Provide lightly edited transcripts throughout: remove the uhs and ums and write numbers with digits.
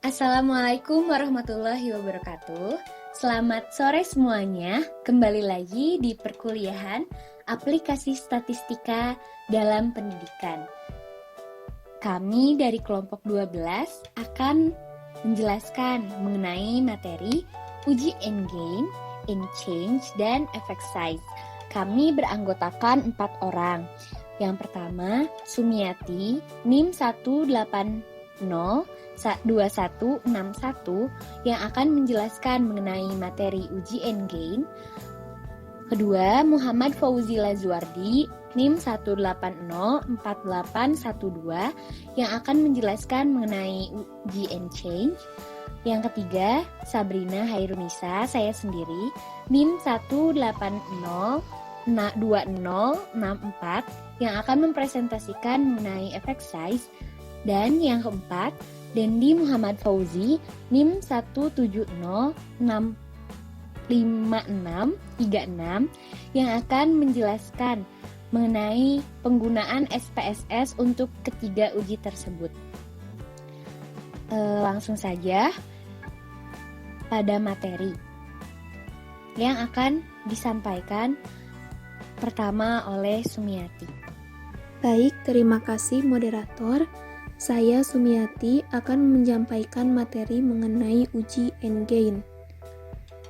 Assalamualaikum warahmatullahi wabarakatuh. Selamat sore semuanya. Kembali lagi di perkuliahan aplikasi statistika dalam pendidikan. Kami dari kelompok 12 akan menjelaskan mengenai materi uji N-gain, N-change, dan effect size. Kami beranggotakan 4 orang. Yang pertama, Sumiati, NIM 1802161 yang akan menjelaskan mengenai materi uji N-gain. Kedua, Muhammad Fauzi Lazuardi, NIM 1804812 yang akan menjelaskan mengenai uji N-change. Yang ketiga, Sabrina Hairunisa, saya sendiri, NIM 1802064 yang akan mempresentasikan mengenai effect size. Dan yang keempat, Dendi Muhammad Fauzi, NIM 170656636 yang akan menjelaskan mengenai penggunaan SPSS untuk ketiga uji tersebut. Langsung saja pada materi yang akan disampaikan pertama oleh Sumiati. Baik, terima kasih moderator. Saya Sumiati akan menyampaikan materi mengenai uji N-gain.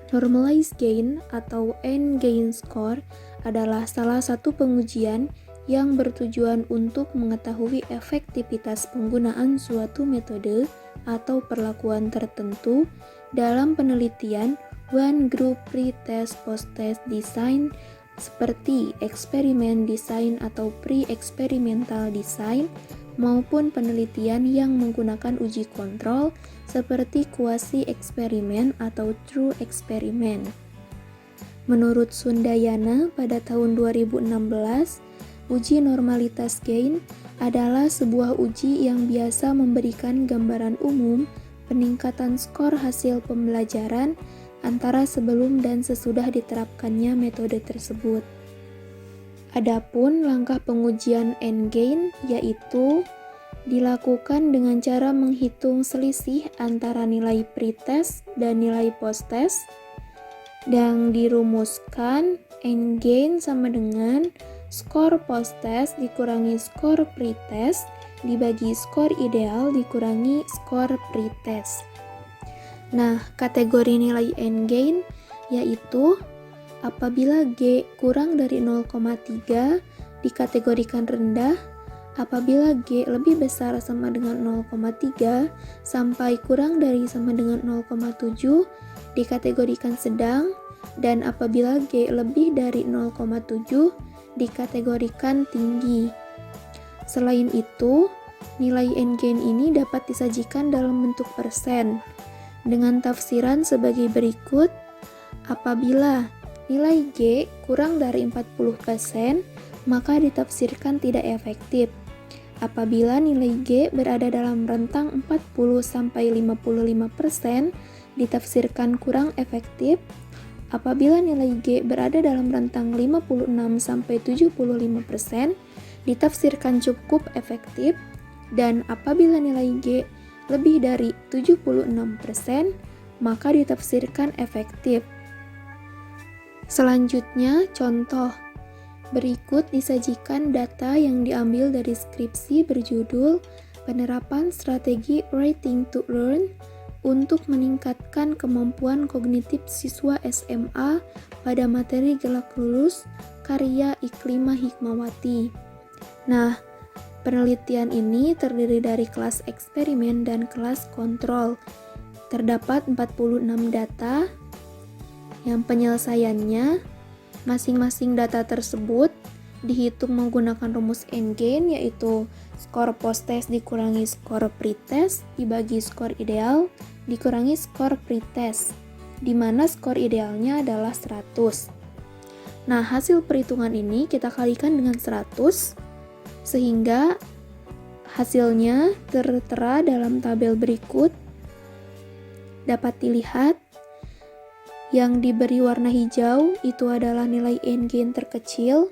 Normalized gain atau N-gain score adalah salah satu pengujian yang bertujuan untuk mengetahui efektivitas penggunaan suatu metode atau perlakuan tertentu dalam penelitian one group pre-test post-test design seperti eksperimen desain atau pre-eksperimental design maupun penelitian yang menggunakan uji kontrol seperti kuasi eksperimen atau true eksperimen. Menurut Sundayana pada tahun 2016, uji normalitas gain adalah sebuah uji yang biasa memberikan gambaran umum peningkatan skor hasil pembelajaran antara sebelum dan sesudah diterapkannya metode tersebut. Adapun langkah pengujian N-gain yaitu dilakukan dengan cara menghitung selisih antara nilai pretest dan nilai posttest, dan dirumuskan N-gain sama dengan skor posttest dikurangi skor pretest dibagi skor ideal dikurangi skor pretest. Nah, kategori nilai N-gain yaitu apabila G kurang dari 0,3 dikategorikan rendah, apabila G lebih besar sama dengan 0,3 sampai kurang dari sama dengan 0,7 dikategorikan sedang, dan apabila G lebih dari 0,7 dikategorikan tinggi. Selain itu, nilai N-gain ini dapat disajikan dalam bentuk persen dengan tafsiran sebagai berikut. Apabila nilai G kurang dari 40%, maka ditafsirkan tidak efektif. Apabila nilai G berada dalam rentang 40-55%, ditafsirkan kurang efektif. Apabila nilai G berada dalam rentang 56-75%, ditafsirkan cukup efektif. Dan apabila nilai G lebih dari 76%, maka ditafsirkan efektif. Selanjutnya, contoh. Berikut disajikan data yang diambil dari skripsi berjudul Penerapan Strategi Writing to Learn untuk meningkatkan kemampuan kognitif siswa SMA pada materi gelak lulus karya Iklimah Hikmawati. Nah, penelitian ini terdiri dari kelas eksperimen dan kelas kontrol. Terdapat 46 data yang penyelesaiannya masing-masing data tersebut dihitung menggunakan rumus N-gain, yaitu skor post-test dikurangi skor pre-test dibagi skor ideal dikurangi skor pre-test, di mana skor idealnya adalah 100. Nah, hasil perhitungan ini kita kalikan dengan 100 sehingga hasilnya tertera dalam tabel berikut. Dapat dilihat yang diberi warna hijau itu adalah nilai N-gain terkecil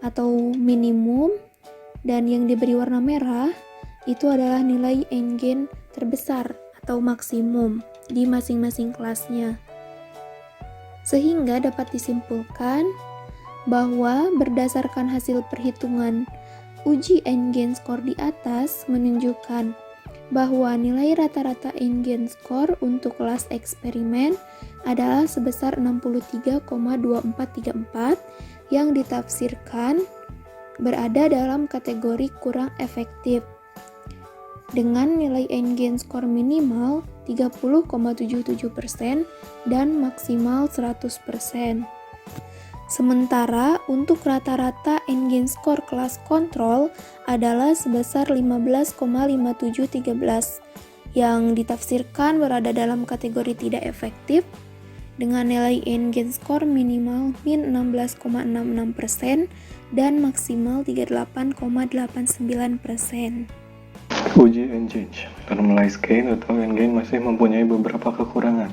atau minimum, dan yang diberi warna merah itu adalah nilai N-gain terbesar atau maksimum di masing-masing kelasnya. Sehingga dapat disimpulkan bahwa berdasarkan hasil perhitungan uji N-gain score di atas menunjukkan bahwa nilai rata-rata N-gain score untuk kelas eksperimen adalah sebesar 63,2434 yang ditafsirkan berada dalam kategori kurang efektif dengan nilai N-gain score minimal 30,77% dan maksimal 100%. Sementara untuk rata-rata N-gain score kelas kontrol adalah sebesar 15,5713 yang ditafsirkan berada dalam kategori tidak efektif dengan nilai N-gain score minimal min 16,66% dan maksimal 38,89%. Uji N-change, normalized gain atau N-gain masih mempunyai beberapa kekurangan.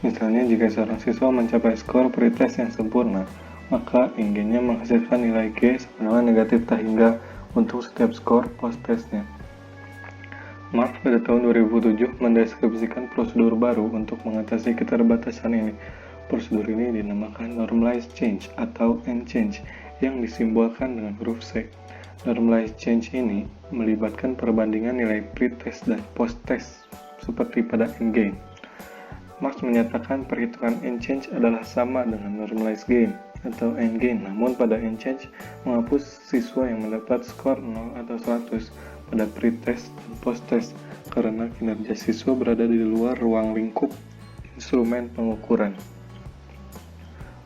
Misalnya jika seorang siswa mencapai skor pretest yang sempurna, maka N-gainnya menghasilkan nilai G sama dengan negatif tak hingga untuk setiap skor post-testnya. Marx pada tahun 2007 mendeskripsikan prosedur baru untuk mengatasi keterbatasan ini. Prosedur ini dinamakan normalized change atau N-change yang disimbolkan dengan huruf C. Normalized change ini melibatkan perbandingan nilai pretest dan post-test seperti pada N-gain. Marx menyatakan perhitungan N-change adalah sama dengan normalized gain atau N-gain, namun pada N-change menghapus siswa yang mendapat skor 0 atau 100 pada pretest dan post-test karena kinerja siswa berada di luar ruang lingkup instrumen pengukuran.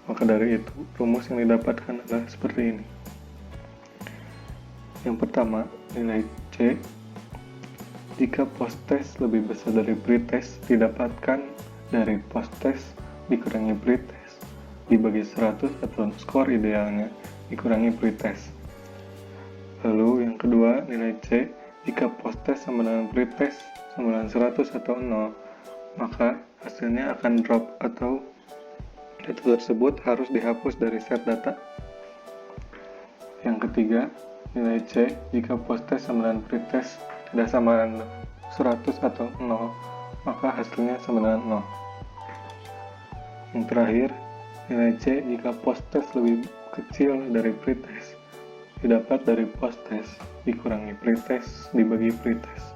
Maka dari itu, rumus yang didapatkan adalah seperti ini. Yang pertama, nilai C jika post-test lebih besar dari pretest didapatkan dari post-test dikurangi pretest dibagi 100 atau skor idealnya dikurangi pretest. Lalu yang kedua, nilai C jika post-test sama dengan pretest sama dengan 100 atau 0, maka hasilnya akan drop atau data tersebut harus dihapus dari set data. Yang ketiga, nilai C jika post-test sama dengan pretest tidak sama dengan 100 atau 0, maka hasilnya sama dengan 0. Yang terakhir, nilai C jika post-test lebih kecil dari pretest didapat dari post-test dikurangi pretest dibagi pretest.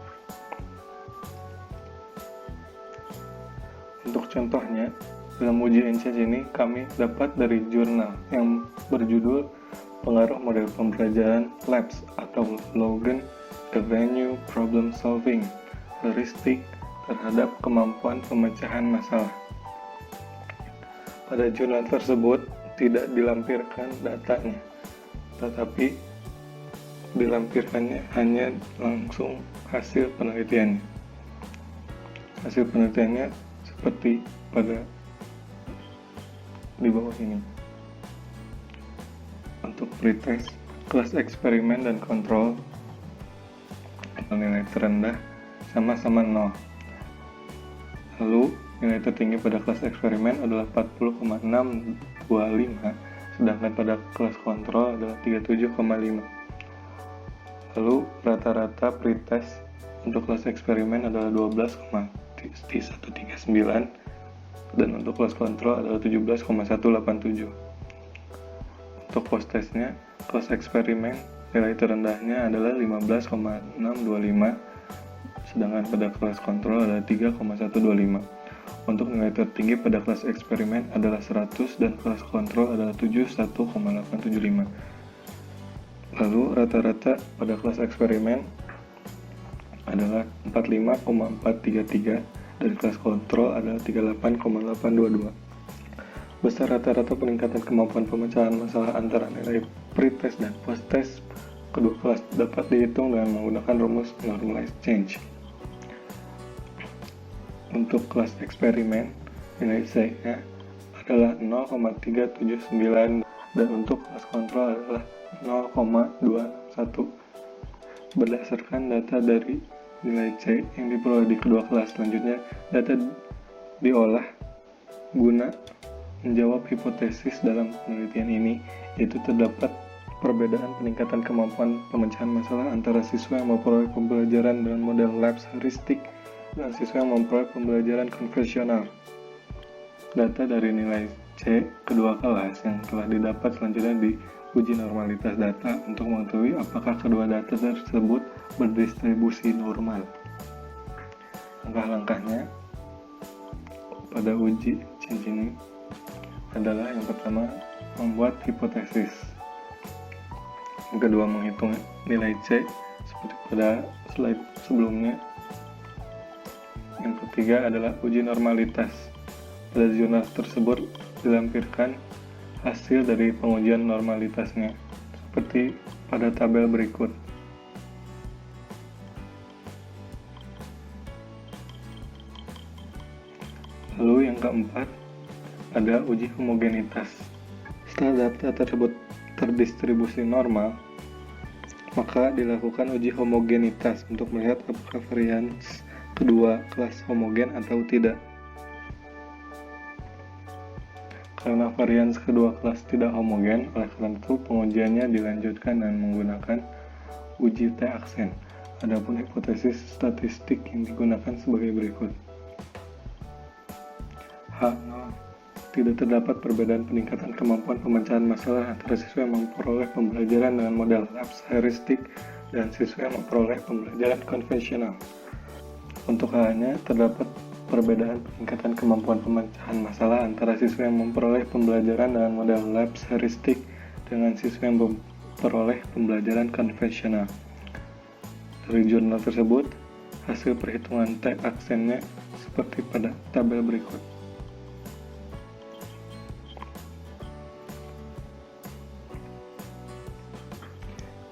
Untuk contohnya, dalam uji N-change ini kami dapat dari jurnal yang berjudul Pengaruh Model Pembelajaran Labs atau Logan Avenue Problem Solving Heuristic terhadap kemampuan pemecahan masalah. Pada jurnal tersebut tidak dilampirkan datanya, tetapi dilampirkannya hanya langsung hasil penelitiannya. Hasil penelitiannya seperti pada di bawah ini. Untuk pretest, kelas eksperimen dan kontrol nilai terendah sama-sama 0. Lalu nilai tertinggi pada kelas eksperimen adalah 40,625, sedangkan pada kelas kontrol adalah 37,5. Lalu rata-rata pretest untuk kelas eksperimen adalah 12,139 dan untuk kelas kontrol adalah 17,187. Untuk post-testnya, kelas eksperimen nilai terendahnya adalah 15,625, sedangkan pada kelas kontrol adalah 3,125. Untuk nilai tertinggi pada kelas eksperimen adalah 100 dan kelas kontrol adalah 71,875. Lalu rata-rata pada kelas eksperimen adalah 45,433 dan kelas kontrol adalah 38,822. Besar rata-rata peningkatan kemampuan pemecahan masalah antara nilai pretest dan post-test kedua kelas dapat dihitung dengan menggunakan rumus normalized change. Untuk kelas eksperimen, nilai C-nya adalah 0,379 dan untuk kelas kontrol adalah 0,261. Berdasarkan data dari nilai C yang diperoleh di kedua kelas, selanjutnya data diolah guna menjawab hipotesis dalam penelitian ini, yaitu terdapat perbedaan peningkatan kemampuan pemecahan masalah antara siswa yang memperoleh pembelajaran dengan model labs heuristik dan siswa yang memperoleh pembelajaran konvensional. Data dari nilai C kedua kelas yang telah didapat selanjutnya diuji normalitas data untuk mengetahui apakah kedua data tersebut berdistribusi normal. Langkah-langkahnya pada uji change ini adalah yang pertama membuat hipotesis, yang kedua menghitung nilai C seperti pada slide sebelumnya, yang ketiga adalah uji normalitas. Pada jurnal tersebut dilampirkan hasil dari pengujian normalitasnya seperti pada tabel berikut. Lalu yang keempat ada uji homogenitas. Setelah data tersebut terdistribusi normal, maka dilakukan uji homogenitas untuk melihat apakah varians kedua kelas homogen atau tidak. Karena varians kedua kelas tidak homogen, oleh karena itu pengujiannya dilanjutkan dengan menggunakan uji T-aksen. Adapun hipotesis statistik yang digunakan sebagai berikut. H0. Tidak terdapat perbedaan peningkatan kemampuan pemecahan masalah antara siswa yang memperoleh pembelajaran dengan model labs heuristik dan siswa yang memperoleh pembelajaran konvensional. Untuk H-nya terdapat perbedaan peningkatan kemampuan pemecahan masalah antara siswa yang memperoleh pembelajaran dengan model labs heuristik dengan siswa yang memperoleh pembelajaran konvensional. Dari jurnal tersebut, hasil perhitungan T-aksennya seperti pada tabel berikut.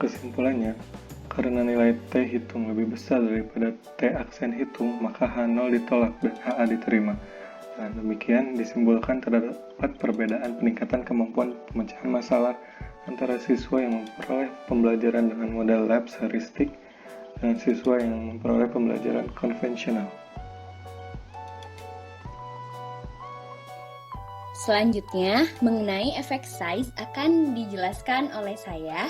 Kesimpulannya, karena nilai T hitung lebih besar daripada T aksen hitung, maka H0 ditolak dan HA diterima. Dan demikian disimpulkan terdapat perbedaan peningkatan kemampuan pemecahan masalah antara siswa yang memperoleh pembelajaran dengan model labs heuristik dengan siswa yang memperoleh pembelajaran konvensional. Selanjutnya, mengenai efek size akan dijelaskan oleh saya,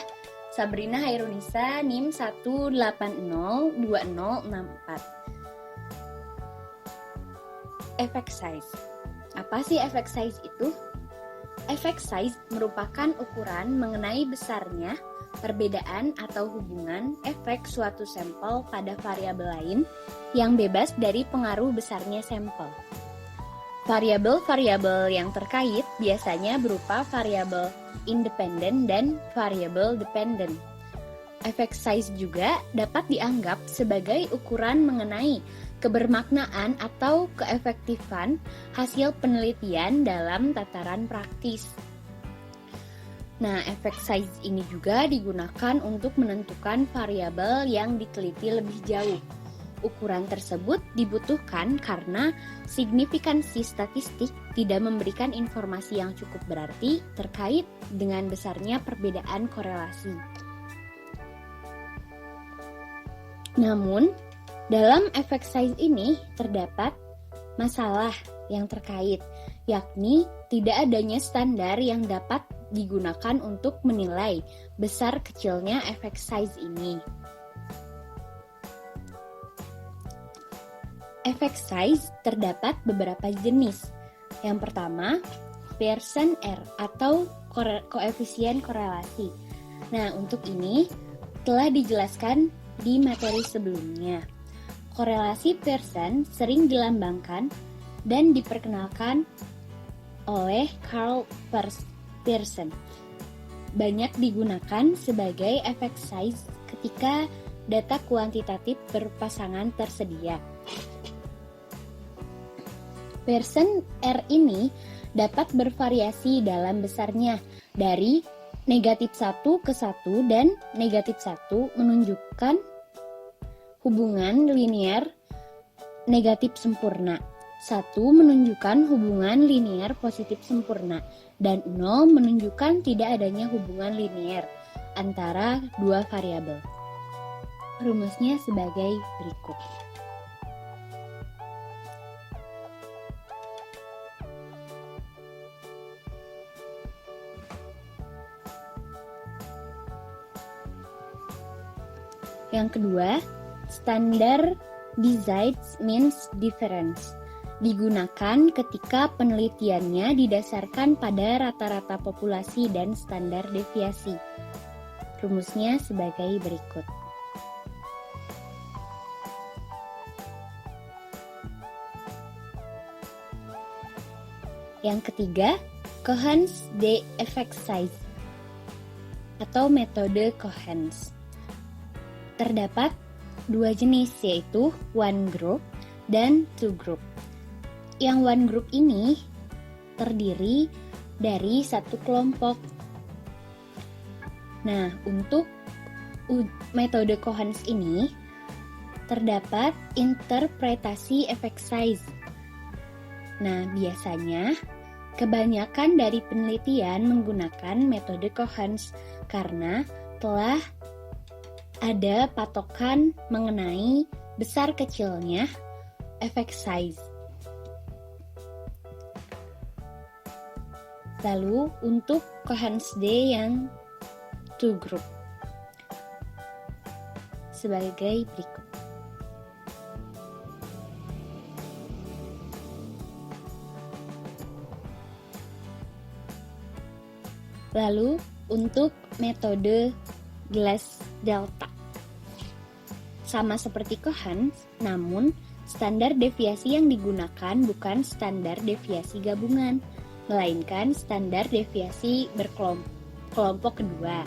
Sabrina Hairunisa, NIM 1802064. Efek size. Apa sih efek size itu? Efek size merupakan ukuran mengenai besarnya perbedaan atau hubungan efek suatu sampel pada variabel lain yang bebas dari pengaruh besarnya sampel. Variabel-variabel yang terkait biasanya berupa variabel independen dan variabel dependen. Efek size juga dapat dianggap sebagai ukuran mengenai kebermaknaan atau keefektifan hasil penelitian dalam tataran praktis. Nah, efek size ini juga digunakan untuk menentukan variabel yang diteliti lebih jauh. Ukuran tersebut dibutuhkan karena signifikansi statistik tidak memberikan informasi yang cukup berarti terkait dengan besarnya perbedaan korelasi. Namun, dalam efek size ini terdapat masalah yang terkait, yakni tidak adanya standar yang dapat digunakan untuk menilai besar kecilnya efek size ini. Efek size terdapat beberapa jenis. Yang pertama, Pearson R atau koefisien korelasi. Nah, untuk ini telah dijelaskan di materi sebelumnya. Korelasi Pearson sering dilambangkan dan diperkenalkan oleh Karl Pearson. Banyak digunakan sebagai efek size ketika data kuantitatif berpasangan tersedia. Pearson R ini dapat bervariasi dalam besarnya dari negatif 1 ke 1 dan negatif 1 menunjukkan hubungan linear negatif sempurna. 1 menunjukkan hubungan linear positif sempurna dan 0 menunjukkan tidak adanya hubungan linear antara dua variabel. Rumusnya sebagai berikut. Yang kedua, standar Besides means difference. Digunakan ketika penelitiannya didasarkan pada rata-rata populasi dan standar deviasi. Rumusnya sebagai berikut. Yang ketiga, Cohen's-d effect size atau metode Cohen's. Terdapat dua jenis, yaitu one group dan two group. Yang one group ini terdiri dari satu kelompok. Nah, untuk metode Cohen's ini terdapat interpretasi effect size. Nah, biasanya kebanyakan dari penelitian menggunakan metode Cohen's karena telah ada patokan mengenai besar kecilnya effect size. Lalu untuk Cohen's-d yang two group sebagai berikut. Lalu untuk metode Glass Delta. Sama seperti Cohen's, namun standar deviasi yang digunakan bukan standar deviasi gabungan, melainkan standar deviasi berkelompok kedua.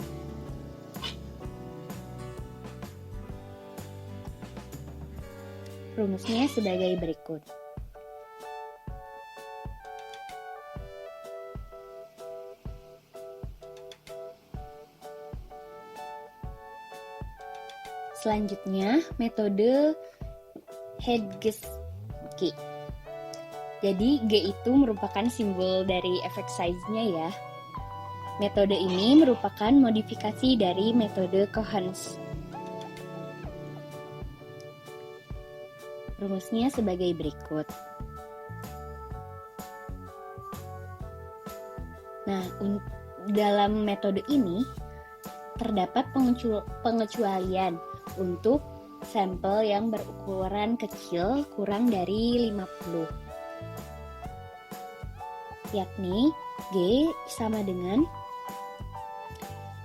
Rumusnya sebagai berikut. Selanjutnya, metode Hedgesky. Jadi, G itu merupakan simbol dari effect size-nya ya. Metode ini merupakan modifikasi dari metode Cohen's. Rumusnya sebagai berikut. Nah, dalam metode ini terdapat pengecualian untuk sampel yang berukuran kecil kurang dari 50. Yakni G sama dengan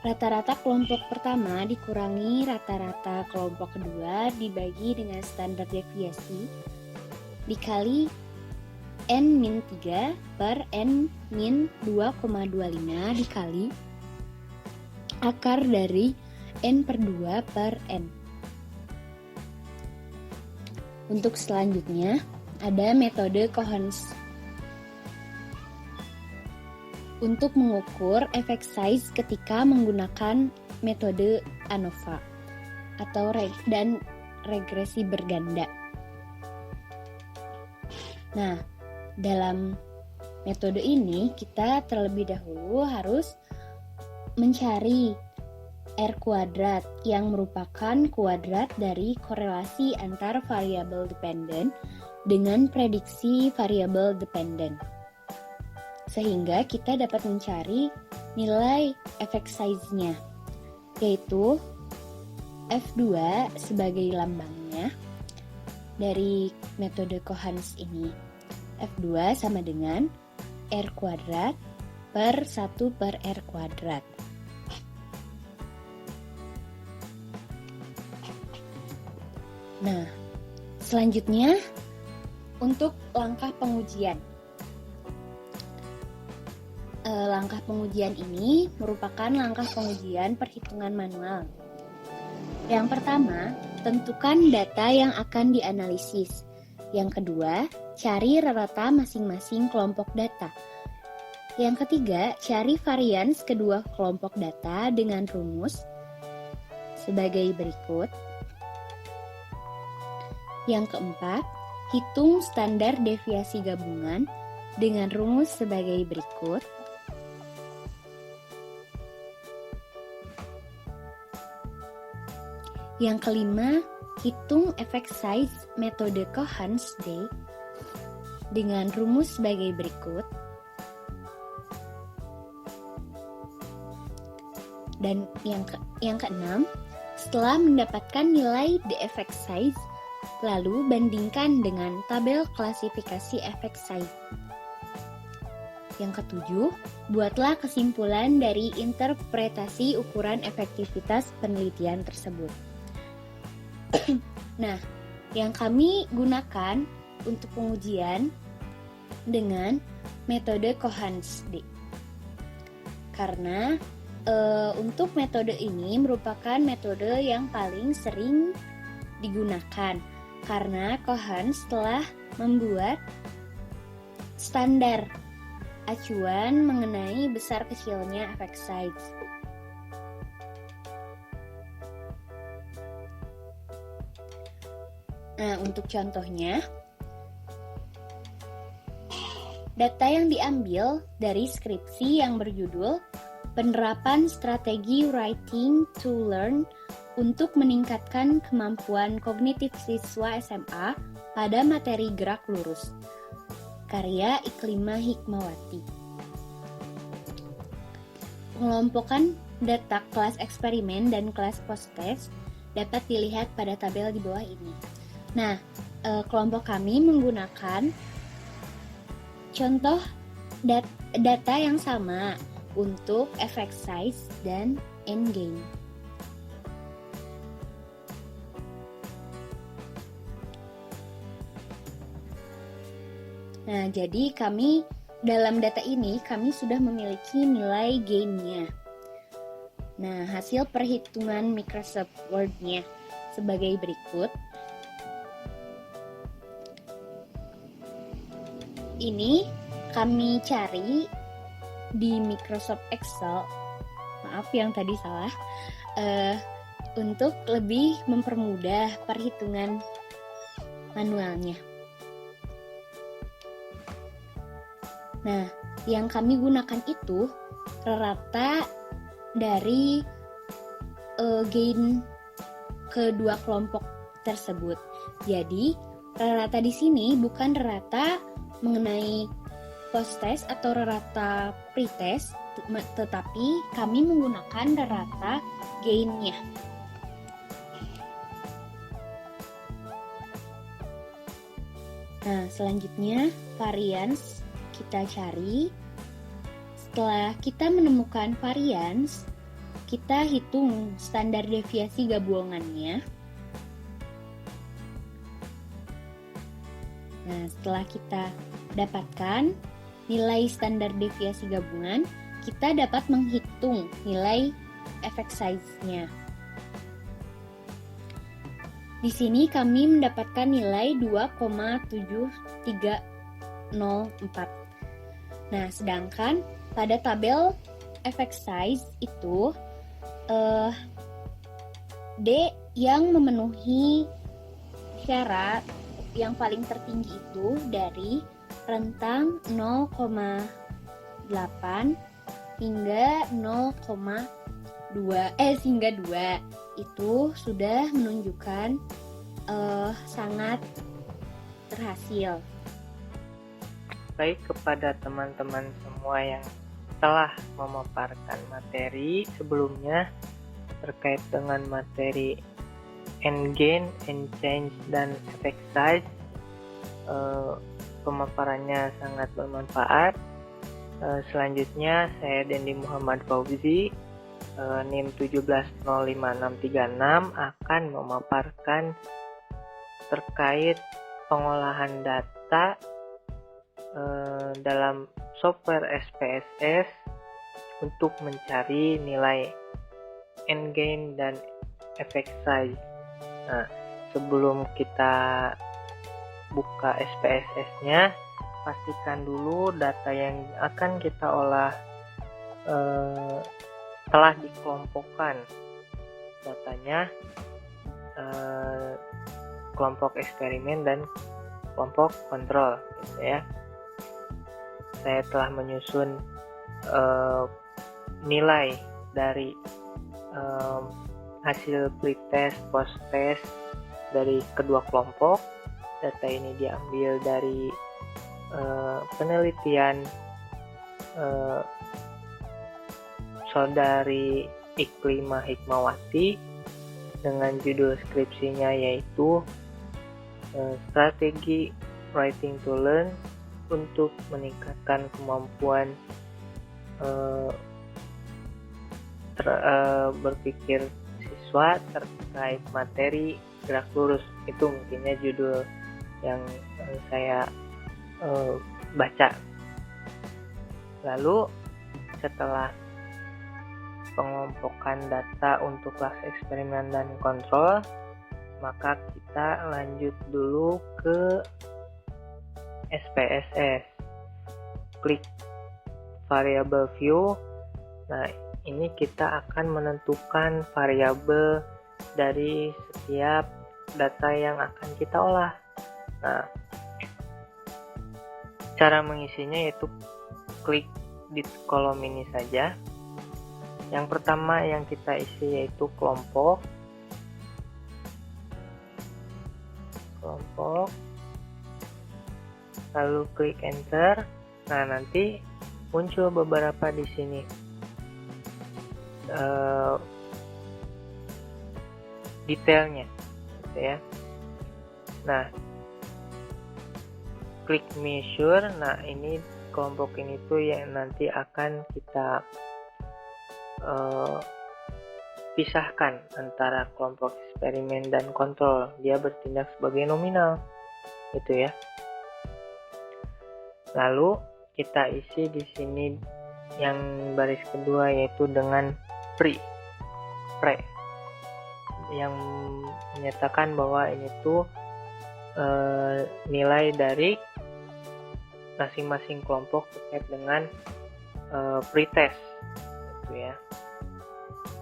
rata-rata kelompok pertama dikurangi rata-rata kelompok kedua dibagi dengan standar deviasi dikali N-3 per N-2,25 dikali akar dari N/2 per N. Untuk selanjutnya, ada metode Cohen's. Untuk mengukur effect size ketika menggunakan metode ANOVA atau dan regresi berganda. Nah, dalam metode ini kita terlebih dahulu harus mencari R kuadrat yang merupakan kuadrat dari korelasi antar variabel dependent dengan prediksi variabel dependent. Sehingga kita dapat mencari nilai effect size-nya, yaitu F2 sebagai lambangnya dari metode Cohen's ini. F2 sama dengan R kuadrat per 1 per R kuadrat. Nah, selanjutnya untuk langkah pengujian. Langkah pengujian ini merupakan langkah pengujian perhitungan manual. Yang pertama, tentukan data yang akan dianalisis. Yang kedua, cari rata masing-masing kelompok data. Yang ketiga, cari varians kedua kelompok data dengan rumus sebagai berikut. Yang keempat, hitung standar deviasi gabungan dengan rumus sebagai berikut. Yang kelima, hitung effect size metode Cohen's-d dengan rumus sebagai berikut. Dan yang keenam, setelah mendapatkan nilai the effect size Lalu bandingkan dengan tabel klasifikasi efek size. Yang ketujuh, buatlah kesimpulan dari interpretasi ukuran efektivitas penelitian tersebut. Nah, yang kami gunakan untuk pengujian dengan metode Cohans D. Karena untuk metode ini merupakan metode yang paling sering digunakan karena Cohans telah membuat standar acuan mengenai besar kecilnya efek size. Nah, untuk contohnya, data yang diambil dari skripsi yang berjudul Penerapan Strategi Writing to Learn untuk meningkatkan kemampuan kognitif siswa SMA pada materi gerak lurus, karya Iklima Hikmawati. Pengelompokan data kelas eksperimen dan kelas post-test dapat dilihat pada tabel di bawah ini. Nah, kelompok kami menggunakan contoh data yang sama untuk effect size dan end gain. Nah, jadi kami dalam data ini kami sudah memiliki nilai gain-nya. Nah, hasil perhitungan Microsoft Word-nya sebagai berikut. Ini kami cari di Microsoft Excel, maaf yang tadi salah, untuk lebih mempermudah perhitungan manualnya. Nah, yang kami gunakan itu rata dari gain kedua kelompok tersebut. Jadi, rata di sini bukan rata mengenai post-test atau rata pre-test, tetapi kami menggunakan rata gain-nya. Nah, selanjutnya variance kita cari. Setelah kita menemukan variance, kita hitung standar deviasi gabungannya. Nah, setelah kita dapatkan nilai standar deviasi gabungan, kita dapat menghitung nilai effect size-nya. Di sini kami mendapatkan nilai 2,7304. Nah, sedangkan pada tabel effect size itu D yang memenuhi syarat yang paling tertinggi itu dari rentang 0,8 hingga 0,2 itu sudah menunjukkan sangat berhasil. Baik kepada teman-teman semua yang telah memaparkan materi sebelumnya terkait dengan materi end gain, end change, dan effect size. Pemaparannya sangat bermanfaat. Selanjutnya saya Dendi Muhammad Fauzi, NIM 1705636 akan memaparkan terkait pengolahan data dalam software SPSS untuk mencari nilai end gain dan effect size. Nah, sebelum kita buka SPSS-nya, pastikan dulu data yang akan kita olah telah dikelompokkan datanya, kelompok eksperimen dan kelompok kontrol, gitu ya. Saya telah menyusun nilai dari hasil pretest, post-test dari kedua kelompok. Data ini diambil dari penelitian saudari Iklima Hikmawati dengan judul skripsinya yaitu strategi writing to learn untuk meningkatkan kemampuan berpikir siswa terkait materi gerak lurus. Itu mungkinnya judul yang saya baca. Lalu setelah pengelompokan data untuk kelas eksperimen dan kontrol, maka kita lanjut dulu ke SPSS, klik variable view. Nah, ini kita akan menentukan variabel dari setiap data yang akan kita olah. Nah, cara mengisinya yaitu klik di kolom ini saja. Yang pertama yang kita isi yaitu kelompok, lalu klik enter. Nah, nanti muncul beberapa di sini detailnya, gitu ya. Nah, klik measure. Nah, ini kelompok ini tuh yang nanti akan kita pisahkan antara kelompok eksperimen dan kontrol. Dia bertindak sebagai nominal, gitu ya. Lalu kita isi di sini yang baris kedua yaitu dengan pre yang menyatakan bahwa ini tuh nilai dari masing-masing kelompok terkait dengan pretest, gitu ya.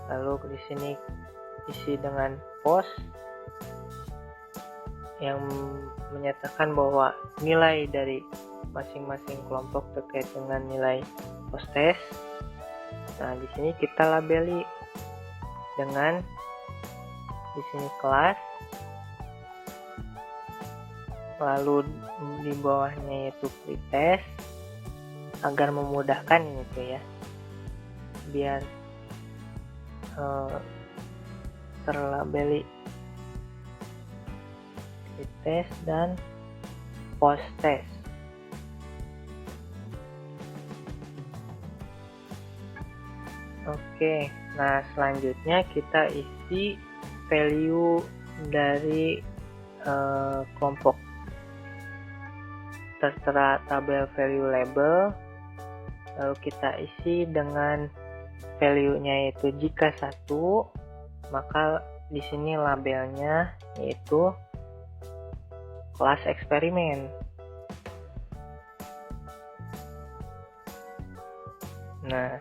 Lalu di sini isi dengan post yang menyatakan bahwa nilai dari masing-masing kelompok terkait dengan nilai post test. Nah, di sini kita labeli dengan di sini kelas, lalu di bawahnya yaitu pretest, agar memudahkan ini tuh ya, biar terlabeli pretest dan post test. Oke, nah selanjutnya kita isi value dari kelompok. Tertera tabel value label, lalu kita isi dengan value-nya yaitu jika 1, maka di sini labelnya yaitu kelas eksperimen. Nah,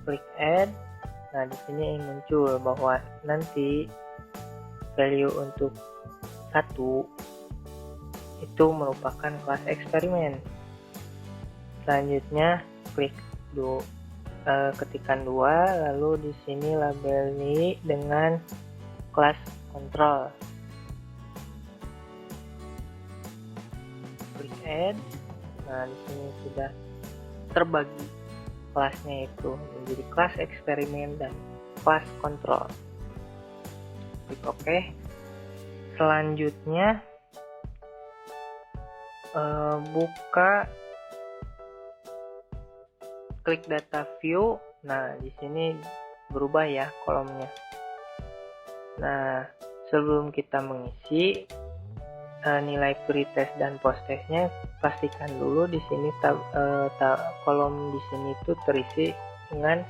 klik add. Nah, di sini muncul bahwa nanti value untuk 1 itu merupakan kelas eksperimen. Selanjutnya klik ketikan 2, lalu di sini labeli dengan kelas kontrol. Klik add. Nah, di sini sudah terbagi kelasnya itu menjadi kelas eksperimen dan kelas kontrol. Klik OK. Selanjutnya buka klik data view. Nah, di sini berubah ya kolomnya. Nah, sebelum kita mengisi nilai pretest dan posttestnya, pastikan dulu di sini kolom di sini tuh terisi dengan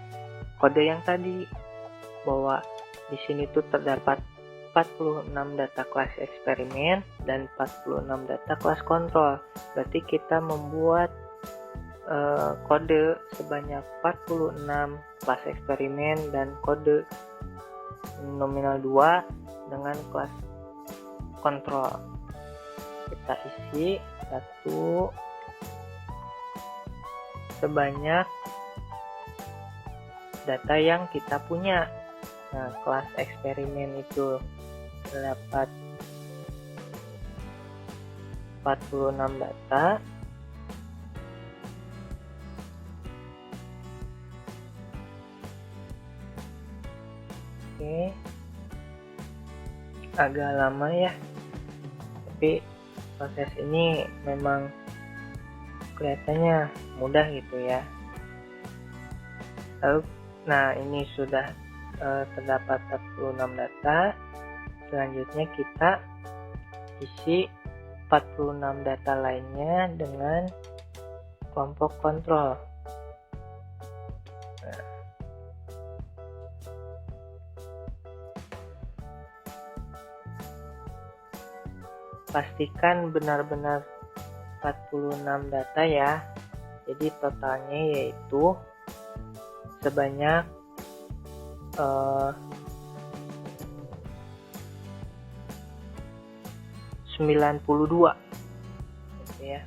kode yang tadi, bahwa di sini tuh terdapat 46 data kelas eksperimen dan 46 data kelas kontrol. Berarti kita membuat kode sebanyak 46 kelas eksperimen dan kode nominal 2 dengan kelas kontrol. Kita isi 1 sebanyak data yang kita punya. Nah, kelas eksperimen itu terdapat 46 data. Oke, agak lama ya, tapi proses ini memang kelihatannya mudah gitu ya. Lalu, nah ini sudah terdapat 46 data. Selanjutnya kita isi 46 data lainnya dengan kelompok kontrol. Nah, pastikan benar-benar 46 data ya. Jadi totalnya yaitu sebanyak 92 gitu ya.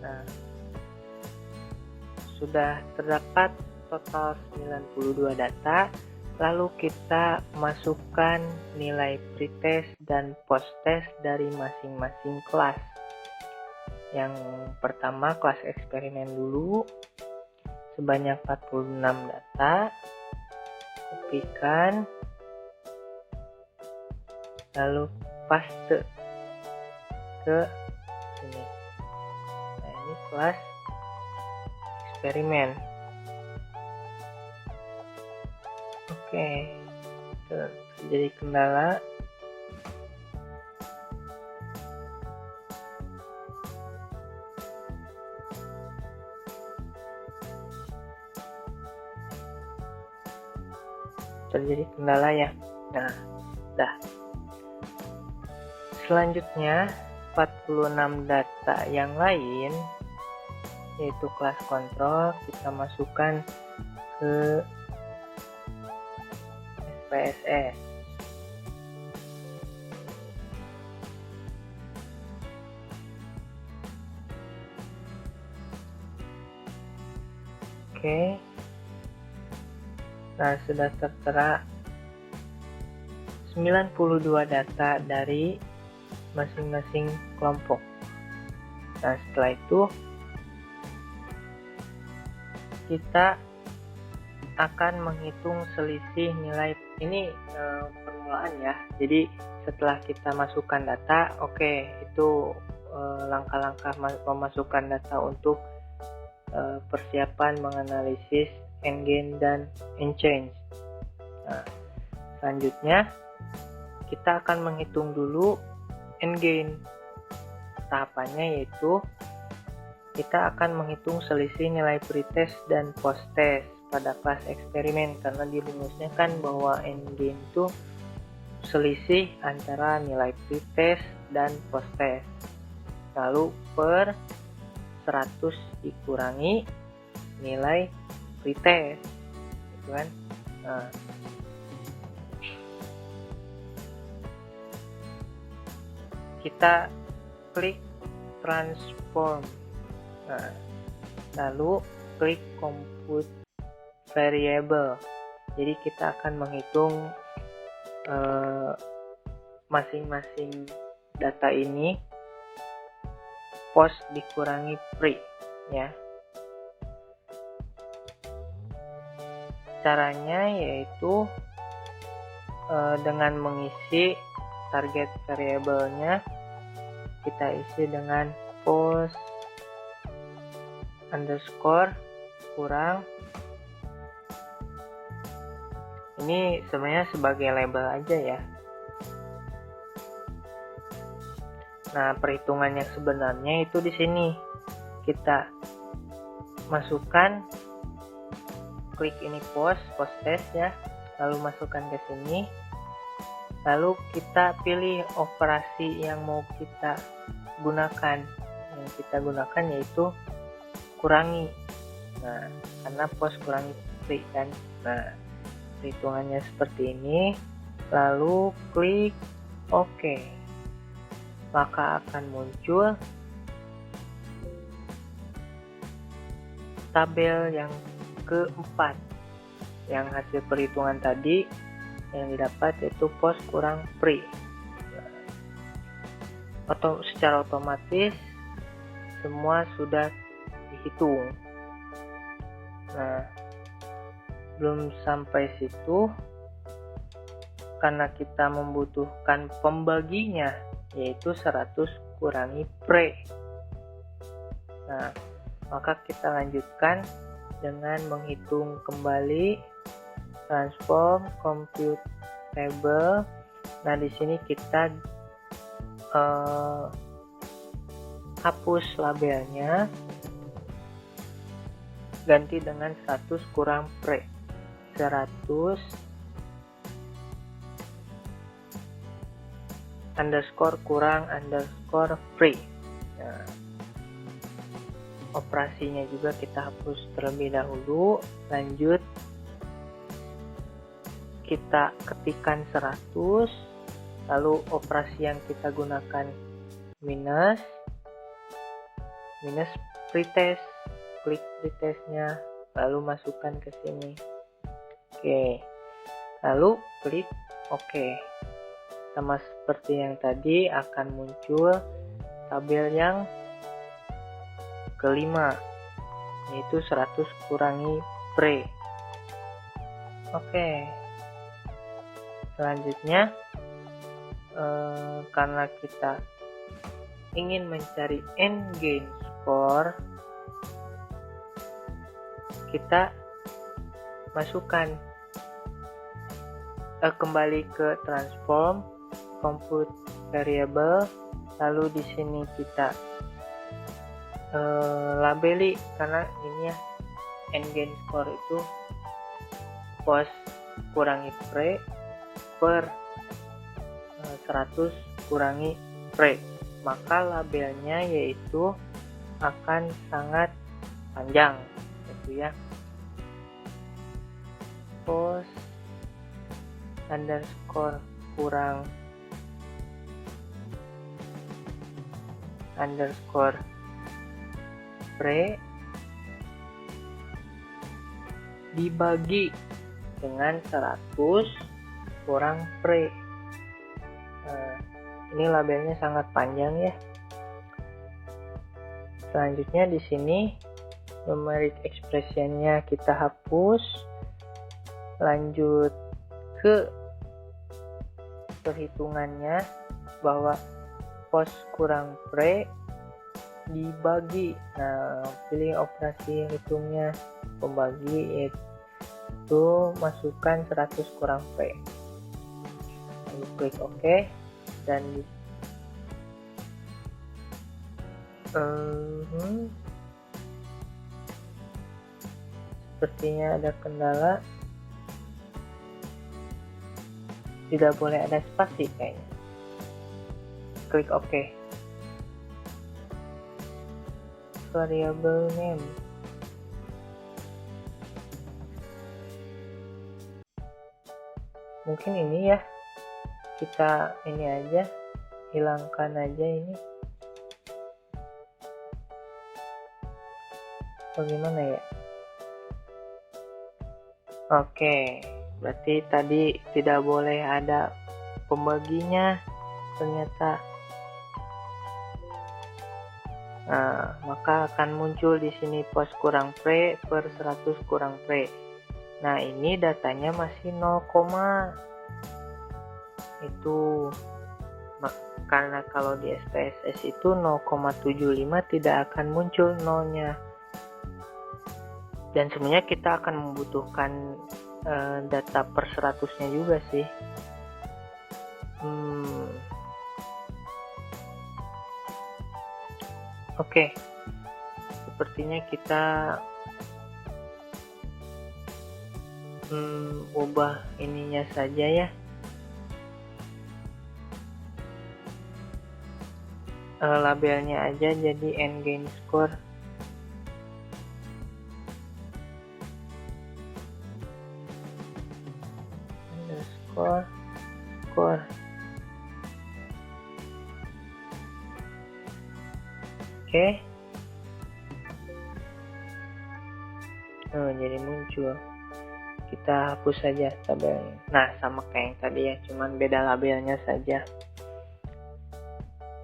Nah, sudah terdapat total 92 data. Lalu kita masukkan nilai pretest dan posttest dari masing-masing kelas. Yang pertama kelas eksperimen dulu, sebanyak 46 data. Kopikan, lalu paste ke sini. Nah, ini kelas eksperimen. Oke, terjadi kendala. Ya. Nah, dah. Selanjutnya 46 data yang lain, yaitu kelas kontrol, kita masukkan ke SPSS. Oke. Nah, sudah tertera 92 data dari masing-masing kelompok. Nah, setelah itu kita akan menghitung selisih nilai. Ini permulaan ya. Jadi setelah kita masukkan data, oke, itu langkah-langkah memasukkan data untuk persiapan menganalisis N-gain dan N-change. Nah, selanjutnya kita akan menghitung dulu N-gain. Tahapannya yaitu kita akan menghitung selisih nilai pretest dan posttest pada kelas eksperimen, karena di rumusnya kan bahwa N-gain itu selisih antara nilai pretest dan posttest. Lalu per 100 dikurangi nilai pretest, gitu kan. Nah, kita klik transform. Nah, lalu klik compute variable. Jadi kita akan menghitung masing-masing data ini post dikurangi pre ya. Caranya yaitu dengan mengisi target variabelnya, kita isi dengan post underscore kurang. Ini sebenarnya sebagai label aja ya. Nah, perhitungan yang sebenarnya itu di sini. Kita masukkan, klik ini post test ya, lalu masukkan ke sini, lalu kita pilih operasi yang mau kita gunakan. Yang kita gunakan yaitu kurangi. Nah, karena post kurangi pre kan. Nah, perhitungannya seperti ini, lalu klik OK. Maka akan muncul tabel yang keempat, yang hasil perhitungan tadi yang didapat yaitu post kurang pre. Atau secara otomatis semua sudah dihitung. Nah, belum sampai situ, karena kita membutuhkan pembaginya, yaitu 100 kurangi pre. Nah, maka kita lanjutkan dengan menghitung kembali transform compute table. Nah, di sini kita hapus labelnya, ganti dengan 100 kurang pre. 100 underscore kurang underscore free. Nah, operasinya juga kita hapus terlebih dahulu. Lanjut, kita ketikkan 100, lalu operasi yang kita gunakan minus pretest, klik pretestnya, lalu masukkan ke sini. Oke, lalu klik OK. Sama seperti yang tadi, akan muncul tabel yang kelima, yaitu 100 kurangi pre. Oke, selanjutnya karena kita ingin mencari end gain score, kita masukkan kembali ke transform compute variable, lalu di sini kita labeli, karena ini ya end gain score itu pos kurangi pre per 100 kurangi pre, maka labelnya yaitu akan sangat panjang, gitu ya. Pos underscore kurang underscore pre dibagi dengan 100 kurang pre. Ini labelnya sangat panjang ya. Selanjutnya di sini numeric expressionnya kita hapus. Lanjut ke perhitungannya, bahwa pos kurang pre dibagi. Nah, pilih operasi hitungnya pembagi, yaitu masukkan 100 kurang pre. Lalu klik OK, dan sepertinya ada kendala, tidak boleh ada spasi kayaknya. Klik OK. Variable name, mungkin ini ya, kita ini aja, hilangkan aja ini. Bagaimana ya? Oke, berarti tadi tidak boleh ada pembaginya ternyata. Nah, maka akan muncul di sini pos kurang pre per 100 kurang pre. Nah, ini datanya masih 0, itu karena kalau di SPSS itu 0,75 tidak akan muncul nolnya. Dan sebenarnya kita akan membutuhkan data per 100-nya juga sih. Oke, sepertinya kita ubah ininya saja ya. Labelnya aja jadi end gain score. Underscore score. Oke. Jadi muncul. Kita hapus saja tabelnya. Nah, sama kayak yang tadi ya, cuman beda labelnya saja.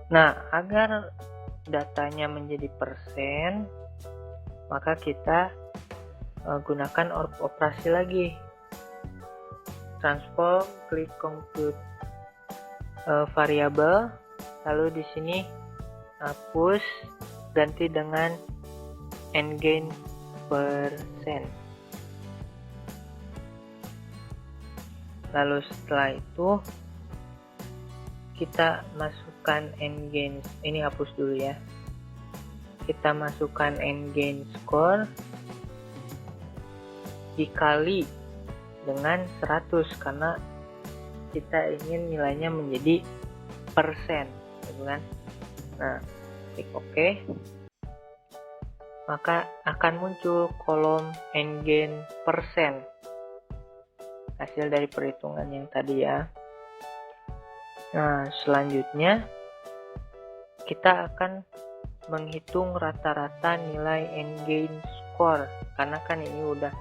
Nah, agar datanya menjadi persen, maka kita gunakan operasi lagi. Transform, klik compute variable, lalu di sini hapus, ganti dengan nGain persen. Lalu setelah itu kita masukkan nGain, ini hapus dulu ya. Kita masukkan nGain score dikali dengan 100 karena kita ingin nilainya menjadi persen, gitu kan. Nah, klik OK. Maka akan muncul kolom nGain persen, hasil dari perhitungan yang tadi ya. Nah, selanjutnya kita akan menghitung rata-rata nilai nGain score, karena kan ini udah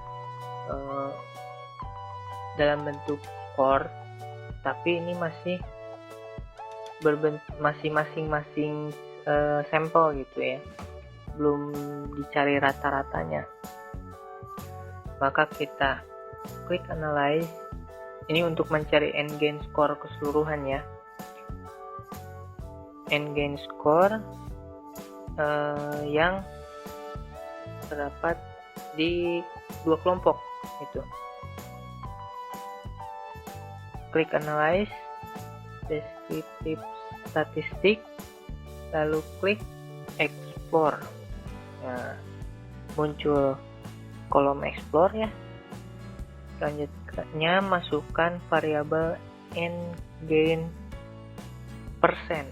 dalam bentuk score, tapi ini masih masing-masing sampel gitu ya, belum dicari rata-ratanya. Maka kita klik analyze, ini untuk mencari nGain score keseluruhan ya. nGain score yang terdapat di dua kelompok itu. Klik analyze, descriptive statistik, lalu klik explore. Nah, muncul kolom explore ya. Selanjutnya masukkan variabel nGain persen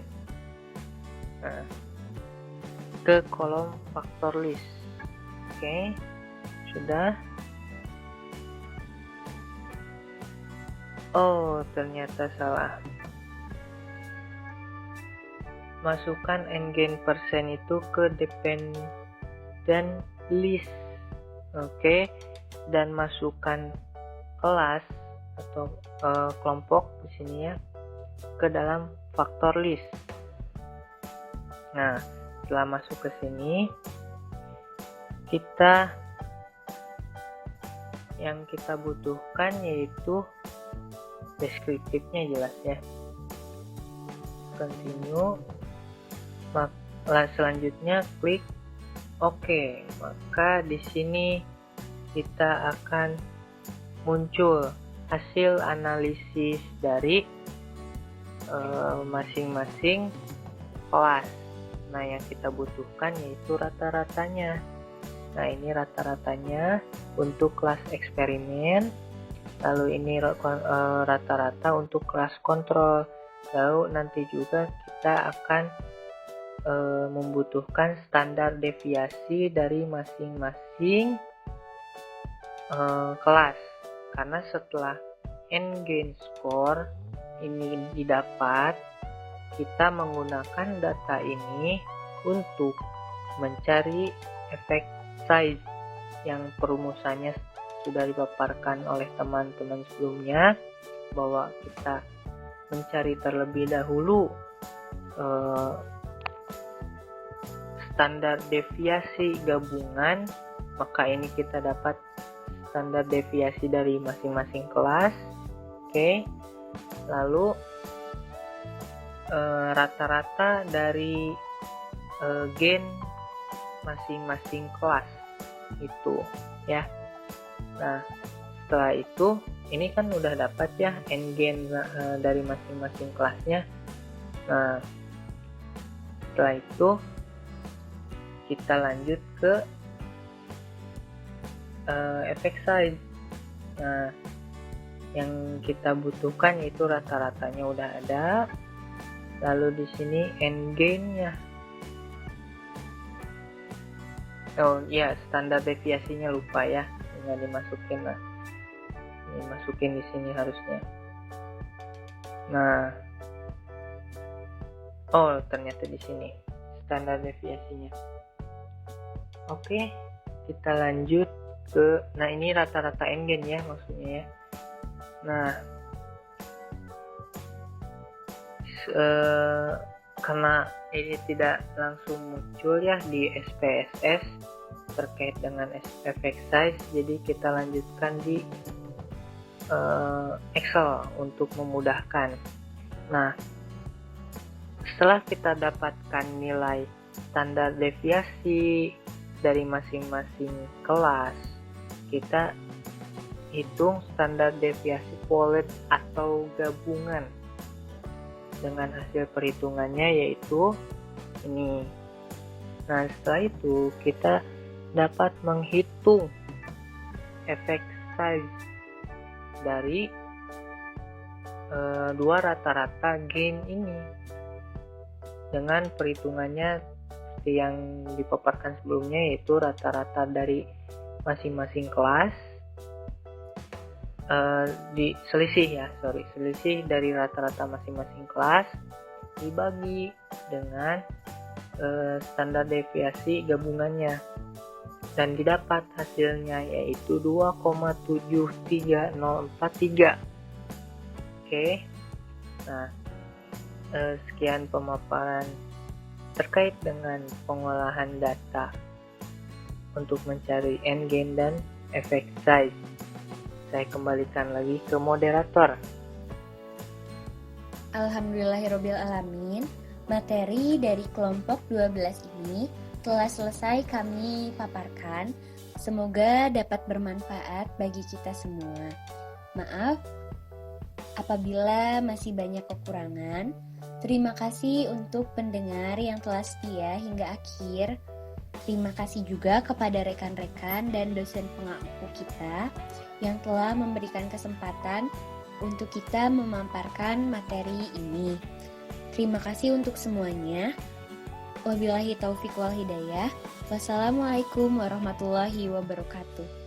ke kolom faktor list. Oke, sudah. Oh, ternyata salah. Masukkan nGain persen itu ke dependent list. Oke, dan masukkan kelas atau kelompok di sini ya ke dalam faktor list. Nah, setelah masuk ke sini, yang kita butuhkan yaitu deskriptifnya jelas ya. Continue. Selanjutnya klik OK. Maka di sini kita akan muncul hasil analisis dari masing-masing kelas. Nah, yang kita butuhkan yaitu rata-ratanya. Nah, ini rata-ratanya untuk kelas eksperimen. Lalu ini rata-rata untuk kelas kontrol. Lalu nanti juga kita akan membutuhkan standar deviasi dari masing-masing kelas. Karena setelah nGain score ini didapat, kita menggunakan data ini untuk mencari efek size yang perumusannya sudah dipaparkan oleh teman-teman sebelumnya, bahwa kita mencari terlebih dahulu standar deviasi gabungan, maka ini kita dapat standar deviasi dari masing-masing kelas. Oke. Lalu rata-rata dari gain masing-masing kelas itu ya. Nah, setelah itu ini kan udah dapat ya nGain dari masing-masing kelasnya. Nah, setelah itu kita lanjut ke effect size. Nah, yang kita butuhkan yaitu rata-ratanya udah ada. Lalu di sini nGain-nya. Oh ya, standar deviasinya lupa ya, nggak dimasukin. Nah, ini masukin di sini harusnya. Nah, oh ternyata di sini standar deviasinya. Oke, kita lanjut ke, nah ini rata-rata nGain ya maksudnya ya. Nah, karena ini tidak langsung muncul ya di SPSS, terkait dengan effect size, jadi kita lanjutkan di Excel untuk memudahkan. Nah, setelah kita dapatkan nilai standar deviasi dari masing-masing kelas, kita hitung standar deviasi pooled atau gabungan dengan hasil perhitungannya, yaitu ini. Nah, setelah itu kita dapat menghitung effect size dari dua rata-rata gain ini dengan perhitungannya seperti yang dipaparkan sebelumnya, yaitu rata-rata dari masing-masing kelas selisih dari rata-rata masing-masing kelas dibagi dengan standar deviasi gabungannya, dan didapat hasilnya yaitu 2,73043. Oke. Nah, sekian pemaparan terkait dengan pengolahan data untuk mencari end gain dan effect size. Saya kembalikan lagi ke moderator. Alhamdulillahirobbilalamin. Materi dari kelompok 12 ini telah selesai kami paparkan. Semoga dapat bermanfaat bagi kita semua. Maaf apabila masih banyak kekurangan. Terima kasih untuk pendengar yang telah setia hingga akhir. Terima kasih juga kepada rekan-rekan dan dosen pengampu kita yang telah memberikan kesempatan untuk kita memaparkan materi ini. Terima kasih untuk semuanya. Wabillahi taufiq wal hidayah. Wassalamualaikum warahmatullahi wabarakatuh.